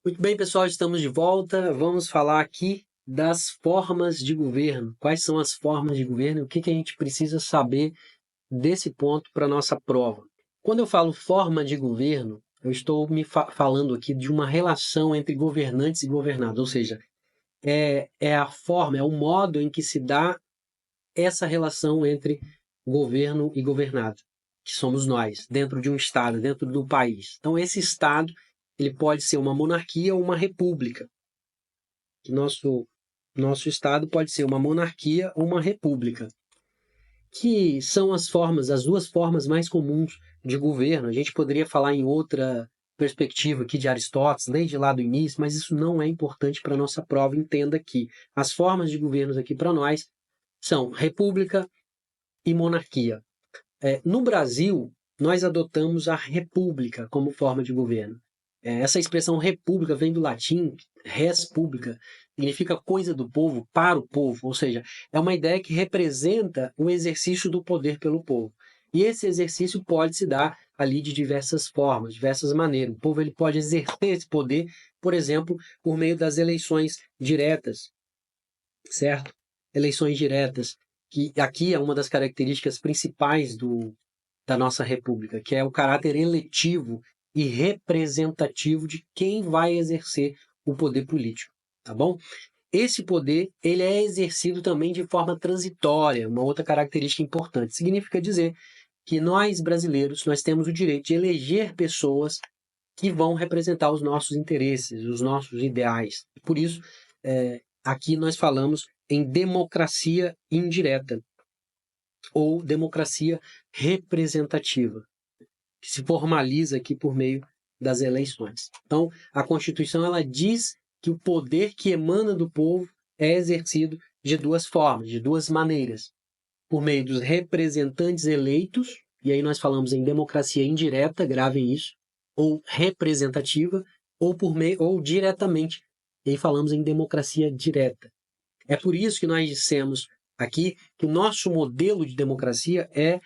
Muito bem, pessoal, estamos de volta. Vamos falar aqui das formas de governo. Quais são as formas de governo e o que a gente precisa saber desse ponto para a nossa prova. Quando eu falo forma de governo, eu estou falando aqui de uma relação entre governantes e governados, ou seja, é a forma, é o modo em que se dá essa relação entre governo e governado, que somos nós, dentro de um Estado, dentro do país. Então, esse Estado ele pode ser uma monarquia ou uma república. Nosso Estado pode ser uma monarquia ou uma república, que são as duas formas mais comuns de governo. A gente poderia falar em outra perspectiva aqui de Aristóteles, desde lá do início, mas isso não é importante para a nossa prova. Entenda que as formas de governos aqui para nós são república e monarquia. No Brasil, nós adotamos a república como forma de governo. Essa expressão república vem do latim res publica, significa coisa do povo, para o povo, ou seja, é uma ideia que representa o exercício do poder pelo povo. E esse exercício pode se dar ali de diversas formas, diversas maneiras. O povo ele pode exercer esse poder, por exemplo, por meio das eleições diretas, certo? Eleições diretas, que aqui é uma das características principais da nossa república, que é o caráter eletivo e representativo de quem vai exercer o poder político, tá bom? Esse poder, ele é exercido também de forma transitória, uma outra característica importante. Significa dizer que nós, brasileiros, nós temos o direito de eleger pessoas que vão representar os nossos interesses, os nossos ideais. Por isso, aqui nós falamos em democracia indireta ou democracia representativa, que se formaliza aqui por meio das eleições. Então, a Constituição ela diz que o poder que emana do povo é exercido de duas formas, de duas maneiras. Por meio dos representantes eleitos, e aí nós falamos em democracia indireta, gravem isso, ou representativa, ou diretamente, e aí falamos em democracia direta. É por isso que nós dissemos aqui que o nosso modelo de democracia é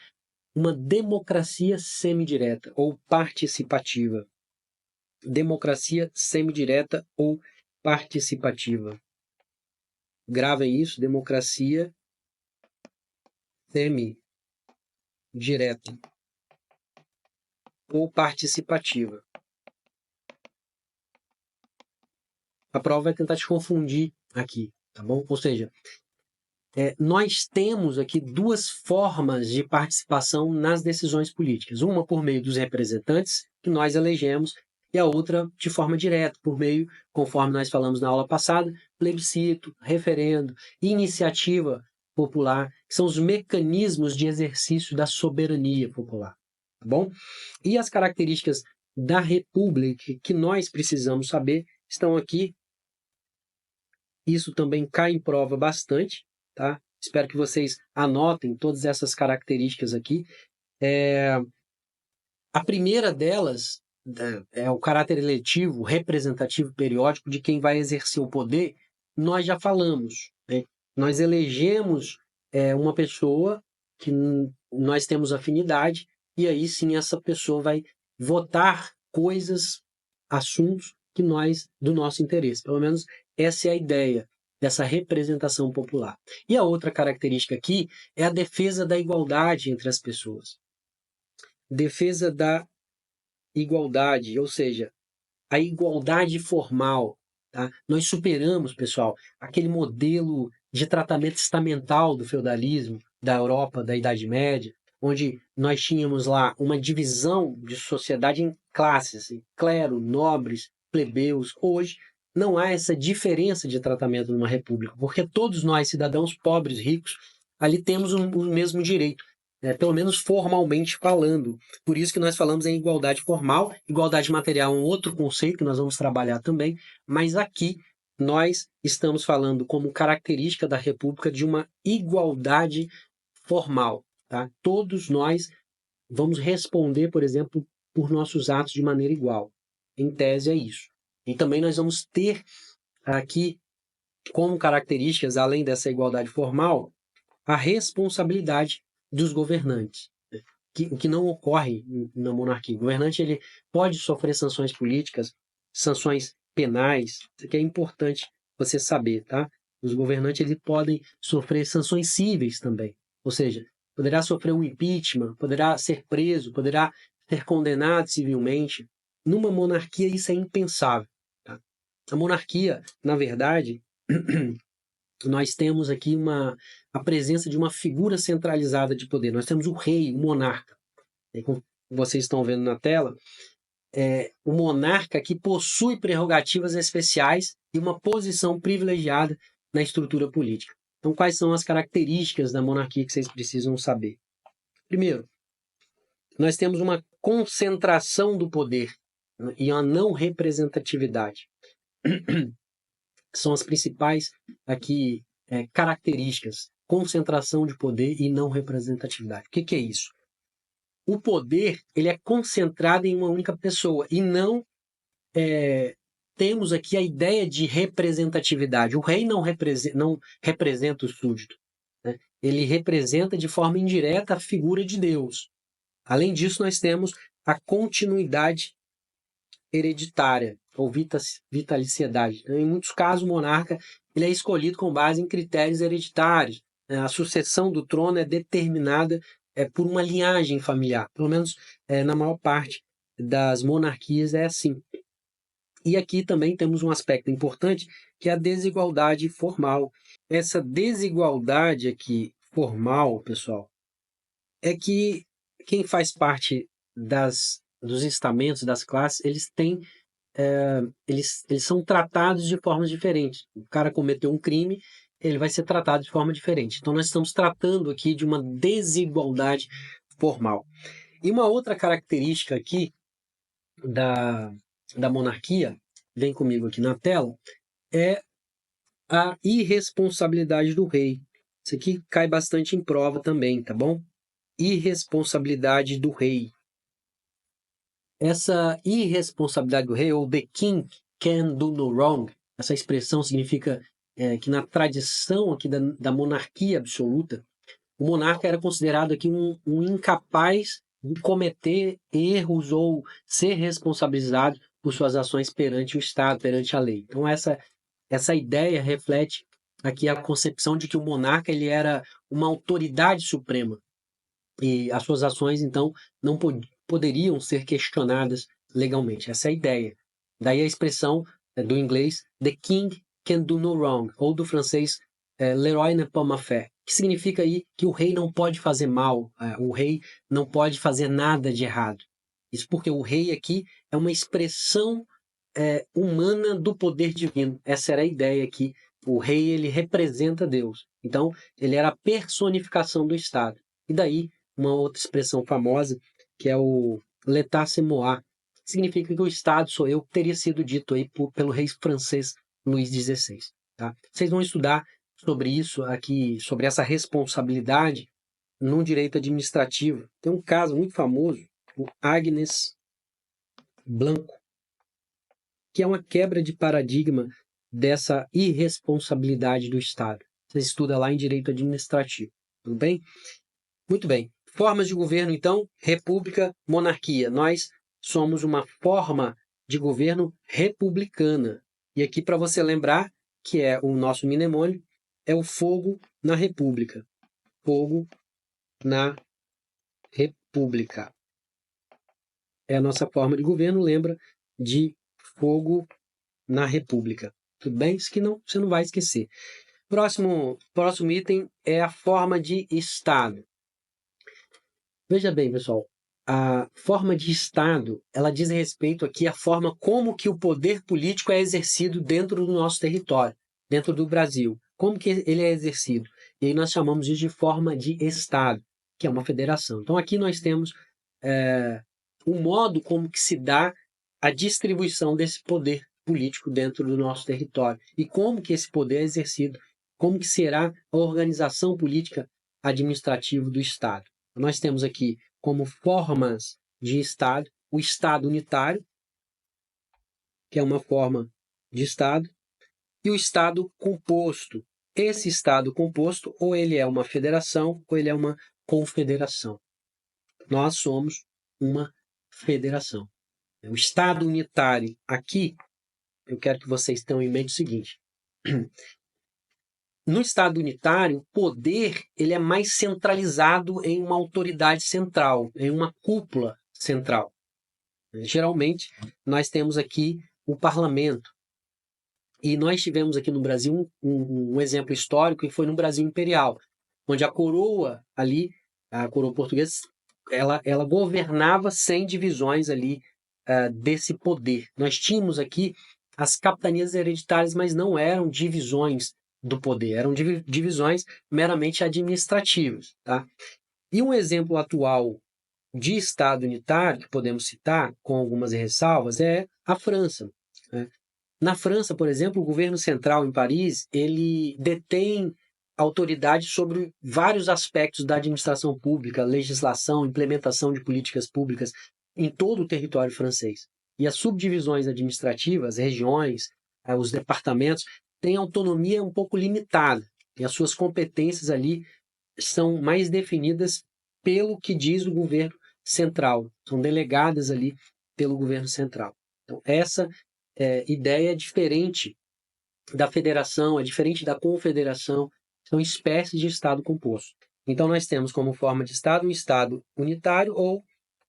uma democracia semidireta ou participativa. Democracia semidireta ou participativa. Gravem isso, democracia semidireta ou participativa. A prova vai tentar te confundir aqui, tá bom? Ou seja, nós temos aqui duas formas de participação nas decisões políticas. Uma por meio dos representantes, que nós elegemos, e a outra de forma direta, por meio, conforme nós falamos na aula passada, plebiscito, referendo, iniciativa popular, que são os mecanismos de exercício da soberania popular. Tá bom? E as características da república que nós precisamos saber estão aqui. Isso também cai em prova bastante, tá? Espero que vocês anotem todas essas características aqui. A primeira delas é o caráter eletivo, representativo, periódico de quem vai exercer o poder. Nós já falamos, né? Nós elegemos uma pessoa que nós temos afinidade e aí sim essa pessoa vai votar coisas, assuntos que do nosso interesse. Pelo menos essa é a ideia dessa representação popular. E a outra característica aqui é a defesa da igualdade entre as pessoas. Defesa da igualdade, ou seja, a igualdade formal. Tá? Nós superamos, pessoal, aquele modelo de tratamento estamental do feudalismo, da Europa, da Idade Média, onde nós tínhamos lá uma divisão de sociedade em classes, clero, nobres, plebeus. Hoje não há essa diferença de tratamento numa república, porque todos nós, cidadãos pobres, ricos, ali temos o mesmo direito. Pelo menos formalmente falando. Por isso que nós falamos em igualdade formal. Igualdade material é um outro conceito que nós vamos trabalhar também, mas aqui nós estamos falando como característica da República de uma igualdade formal. Tá? Todos nós vamos responder, por exemplo, por nossos atos de maneira igual. Em tese é isso. E também nós vamos ter aqui como características, além dessa igualdade formal, a responsabilidade dos governantes, o que não ocorre na monarquia. O governante ele pode sofrer sanções políticas, sanções penais. Isso aqui é importante você saber, tá? Os governantes eles podem sofrer sanções cíveis também. Ou seja, poderá sofrer um impeachment, poderá ser preso, poderá ser condenado civilmente. Numa monarquia isso é impensável. Tá? A monarquia, na verdade, nós temos aqui a presença de uma figura centralizada de poder. Nós temos o rei, o monarca. E como vocês estão vendo na tela, o monarca que possui prerrogativas especiais e uma posição privilegiada na estrutura política. Então, quais são as características da monarquia que vocês precisam saber? Primeiro, nós temos uma concentração do poder e uma não representatividade. São as principais aqui características: concentração de poder e não representatividade. O que é isso? O poder ele é concentrado em uma única pessoa e não temos aqui a ideia de representatividade. O rei não representa o súdito, né? Ele representa de forma indireta a figura de Deus. Além disso, nós temos a continuidade hereditária ou vitaliciedade. Em muitos casos, o monarca ele é escolhido com base em critérios hereditários. A sucessão do trono é determinada por uma linhagem familiar. Pelo menos na maior parte das monarquias é assim. E aqui também temos um aspecto importante, que é a desigualdade formal. Essa desigualdade aqui formal, pessoal, é que quem faz parte dos estamentos, das classes, eles são tratados de formas diferentes. O cara cometeu um crime, ele vai ser tratado de forma diferente. Então, nós estamos tratando aqui de uma desigualdade formal. E uma outra característica aqui da monarquia, vem comigo aqui na tela, é a irresponsabilidade do rei. Isso aqui cai bastante em prova também, tá bom? Irresponsabilidade do rei. Essa irresponsabilidade do rei, ou the king can do no wrong, essa expressão significa que na tradição aqui da monarquia absoluta, o monarca era considerado aqui um incapaz de cometer erros ou ser responsabilizado por suas ações perante o Estado, perante a lei. Então essa ideia reflete aqui a concepção de que o monarca ele era uma autoridade suprema e as suas ações então não poderiam ser questionadas legalmente. Essa é a ideia. Daí a expressão do inglês the king can do no wrong, ou do francês le roi ne peut mal faire, que significa aí que o rei não pode fazer mal, o rei não pode fazer nada de errado. Isso porque o rei aqui é uma expressão humana do poder divino. Essa era a ideia aqui. O rei ele representa Deus. Então ele era a personificação do Estado. E daí uma outra expressão famosa que é o l'état c'est moi, significa que o Estado sou eu, que teria sido dito aí pelo rei francês Luís XVI. Tá? Vocês vão estudar sobre isso aqui, sobre essa responsabilidade no direito administrativo. Tem um caso muito famoso, o Agnes Blanco, que é uma quebra de paradigma dessa irresponsabilidade do Estado. Você estuda lá em direito administrativo, tudo bem? Muito bem. Formas de governo, então, república, monarquia. Nós somos uma forma de governo republicana. E aqui, para você lembrar, que é o nosso mnemônio, é o fogo na república. Fogo na república. É a nossa forma de governo, lembra de fogo na república. Tudo bem? Isso que você não vai esquecer. Próximo item é a forma de Estado. Veja bem, pessoal, a forma de Estado, ela diz respeito aqui à forma como que o poder político é exercido dentro do nosso território, dentro do Brasil. Como que ele é exercido? E aí nós chamamos isso de forma de Estado, que é uma federação. Então aqui nós temos o modo como que se dá a distribuição desse poder político dentro do nosso território e como que esse poder é exercido, como que será a organização política administrativa do Estado. Nós temos aqui como formas de Estado o Estado unitário, que é uma forma de Estado, e o Estado composto. Esse Estado composto, ou ele é uma federação, ou ele é uma confederação. Nós somos uma federação. O Estado unitário aqui eu quero que vocês tenham em mente o seguinte. No Estado unitário, o poder ele é mais centralizado em uma autoridade central, em uma cúpula central. Geralmente, nós temos aqui o parlamento. E nós tivemos aqui no Brasil um exemplo histórico, que foi no Brasil Imperial, onde a coroa ali, a coroa portuguesa, ela governava sem divisões ali desse poder. Nós tínhamos aqui as capitanias hereditárias, mas não eram divisões do poder, eram divisões meramente administrativas. Tá? E um exemplo atual de Estado unitário, que podemos citar com algumas ressalvas, é a França. Né? Na França, por exemplo, o governo central em Paris, ele detém autoridade sobre vários aspectos da administração pública, legislação, implementação de políticas públicas em todo o território francês. E as subdivisões administrativas, regiões, os departamentos, têm autonomia um pouco limitada. E as suas competências ali são mais definidas pelo que diz o governo central. São delegadas ali pelo governo central. Então, essa ideia é diferente da federação, é diferente da confederação, são espécies de Estado composto. Então, nós temos como forma de Estado um Estado unitário ou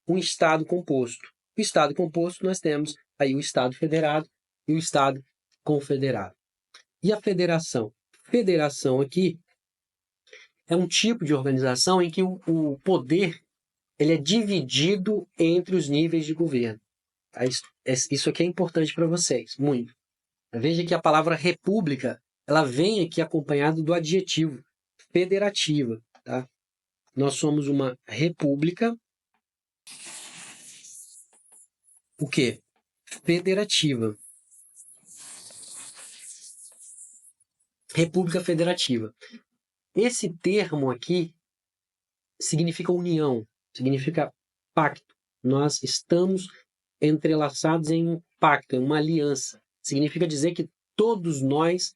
um Estado composto. O Estado composto, nós temos aí o Estado federado e o Estado confederado. E a federação? Federação aqui é um tipo de organização em que o poder ele é dividido entre os níveis de governo. Isso aqui é importante para vocês, muito. Veja que a palavra república, ela vem aqui acompanhada do adjetivo federativa. Tá? Nós somos uma república, o quê? Federativa. República federativa. Esse termo aqui significa união, significa pacto. Nós estamos entrelaçados em um pacto, em uma aliança. Significa dizer que todos nós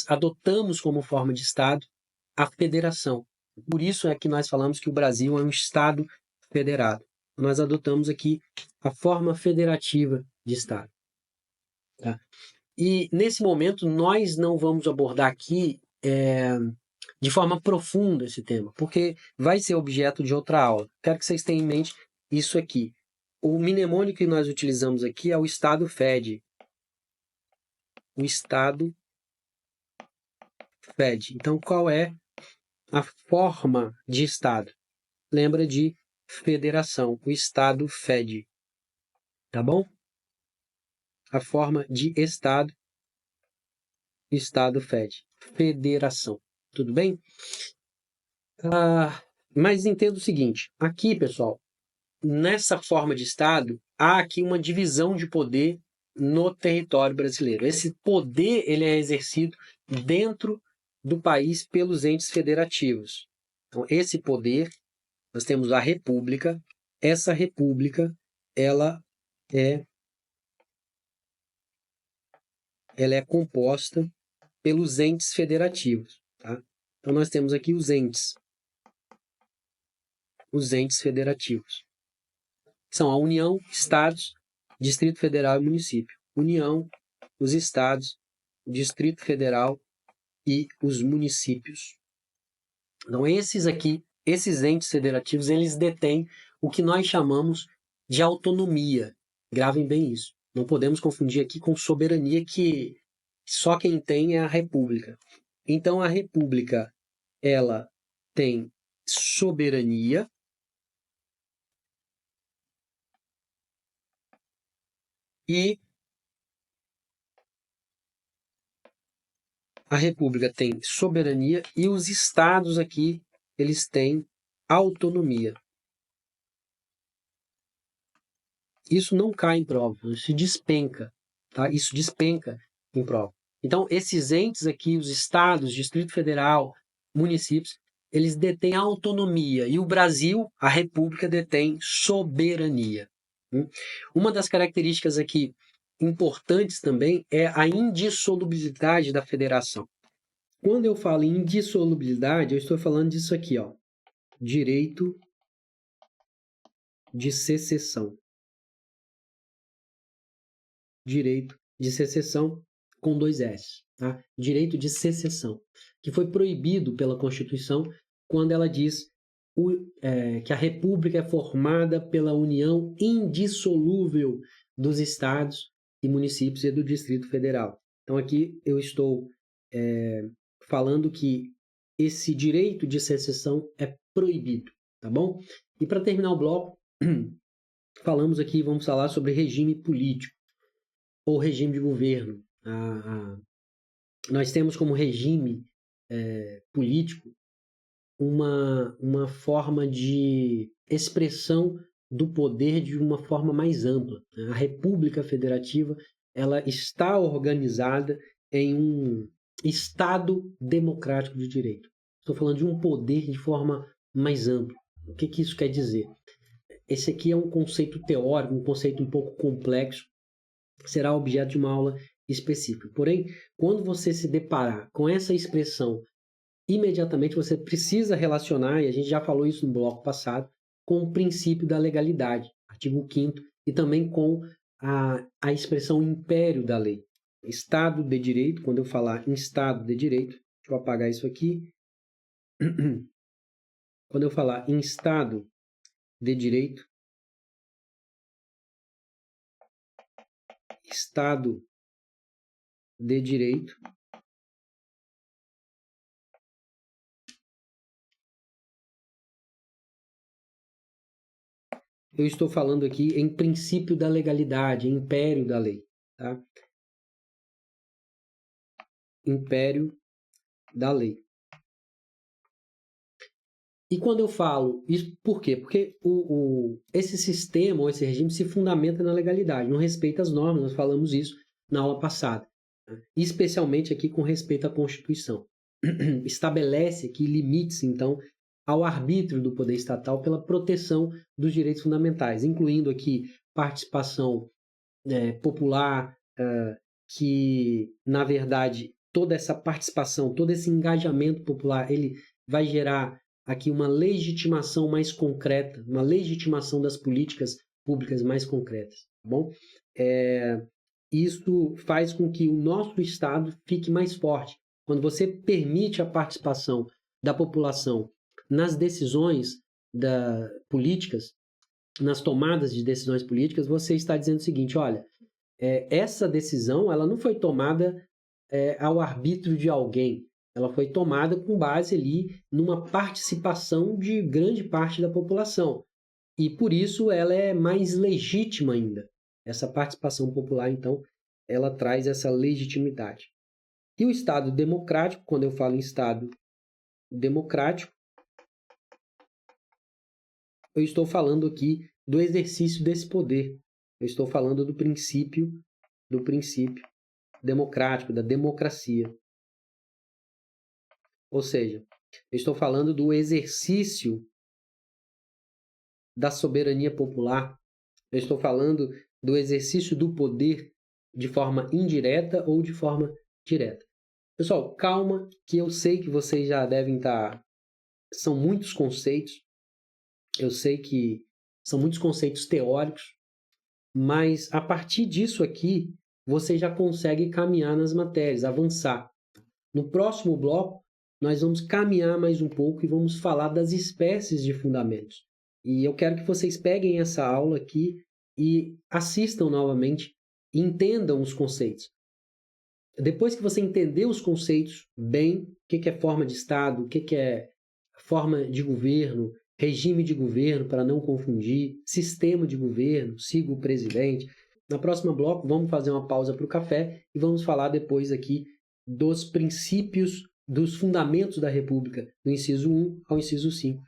adotamos como forma de Estado a federação. Por isso é que nós falamos que o Brasil é um Estado federado. Nós adotamos aqui a forma federativa de Estado. Tá? E nesse momento nós não vamos abordar aqui de forma profunda esse tema, porque vai ser objeto de outra aula. Quero que vocês tenham em mente isso aqui. O mnemônico que nós utilizamos aqui é o Estado Fed. O Estado Fed. Então, qual é a forma de Estado? Lembra de federação, o Estado Fed. Tá bom? A forma de Estado, Estado Fed. Federação. Tudo bem? Mas entenda o seguinte. Aqui, pessoal, nessa forma de Estado, há aqui uma divisão de poder no território brasileiro. Esse poder ele é exercido dentro do país pelos entes federativos. Então, esse poder, nós temos a República. Essa República, ela é composta pelos entes federativos. Tá? Então, nós temos aqui os entes federativos. São a União, Estados, Distrito Federal e Município. União, os Estados, o Distrito Federal e os municípios. Então, esses entes federativos, eles detêm o que nós chamamos de autonomia. Gravem bem isso. Não podemos confundir aqui com soberania, que só quem tem é a República. Então, a República, ela tem soberania, e a República tem soberania e os estados aqui, eles têm autonomia. Isso não cai em prova, isso despenca, tá? Isso despenca em prova. Então, esses entes aqui, os estados, Distrito Federal, municípios, eles detêm autonomia e o Brasil, a República, detém soberania. Uma das características aqui importantes também é a indissolubilidade da federação. Quando eu falo em indissolubilidade, eu estou falando disso aqui, ó, direito de secessão. Direito de secessão com 2 S, tá? Direito de secessão, que foi proibido pela Constituição quando ela diz que a República é formada pela união indissolúvel dos estados e municípios e do Distrito Federal. Então aqui eu estou falando que esse direito de secessão é proibido, tá bom? E para terminar o bloco, vamos falar sobre regime político ou regime de governo. Nós temos como regime político uma forma de expressão do poder de uma forma mais ampla. A República Federativa ela está organizada em um Estado democrático de direito. Estou falando de um poder de forma mais ampla. O que isso quer dizer? Esse aqui é um conceito teórico, um conceito um pouco complexo, será objeto de uma aula específica. Porém, quando você se deparar com essa expressão, imediatamente você precisa relacionar, e a gente já falou isso no bloco passado, com o princípio da legalidade, artigo 5º, e também com a expressão império da lei. Estado de Direito, quando eu falar em Estado de Direito, deixa eu apagar isso aqui. Quando eu falar em Estado de Direito, Estado de Direito, eu estou falando aqui em princípio da legalidade, em império da lei, tá? Império da lei. E quando eu falo isso, por quê? Porque esse sistema ou esse regime se fundamenta na legalidade, não respeita as normas, nós falamos isso na aula passada, né? Especialmente aqui com respeito à Constituição. Estabelece aqui limites, então, ao arbítrio do poder estatal pela proteção dos direitos fundamentais, incluindo aqui participação popular, que, na verdade, toda essa participação, todo esse engajamento popular, ele vai gerar aqui uma legitimação mais concreta, uma legitimação das políticas públicas mais concretas, tá bom? Isso faz com que o nosso Estado fique mais forte. Quando você permite a participação da população nas decisões políticas, nas tomadas de decisões políticas, você está dizendo o seguinte, olha, essa decisão ela não foi tomada ao arbítrio de alguém, ela foi tomada com base ali numa participação de grande parte da população. E por isso ela é mais legítima ainda. Essa participação popular, então, ela traz essa legitimidade. E o Estado democrático, quando eu falo em Estado democrático, eu estou falando aqui do exercício desse poder. Eu estou falando do princípio democrático, da democracia. Ou seja, eu estou falando do exercício da soberania popular. Eu estou falando do exercício do poder de forma indireta ou de forma direta. Pessoal, calma, que eu sei que vocês já devem estar... São muitos conceitos. Eu sei que são muitos conceitos teóricos, mas a partir disso aqui, você já consegue caminhar nas matérias, avançar. No próximo bloco, nós vamos caminhar mais um pouco e vamos falar das espécies de fundamentos. E eu quero que vocês peguem essa aula aqui e assistam novamente e entendam os conceitos. Depois que você entender os conceitos bem, o que é forma de Estado, o que é forma de governo, regime de governo, para não confundir, sistema de governo, siga o presidente. Na próxima bloco, vamos fazer uma pausa para o café e vamos falar depois aqui dos princípios, dos fundamentos da República, do inciso 1 ao inciso 5.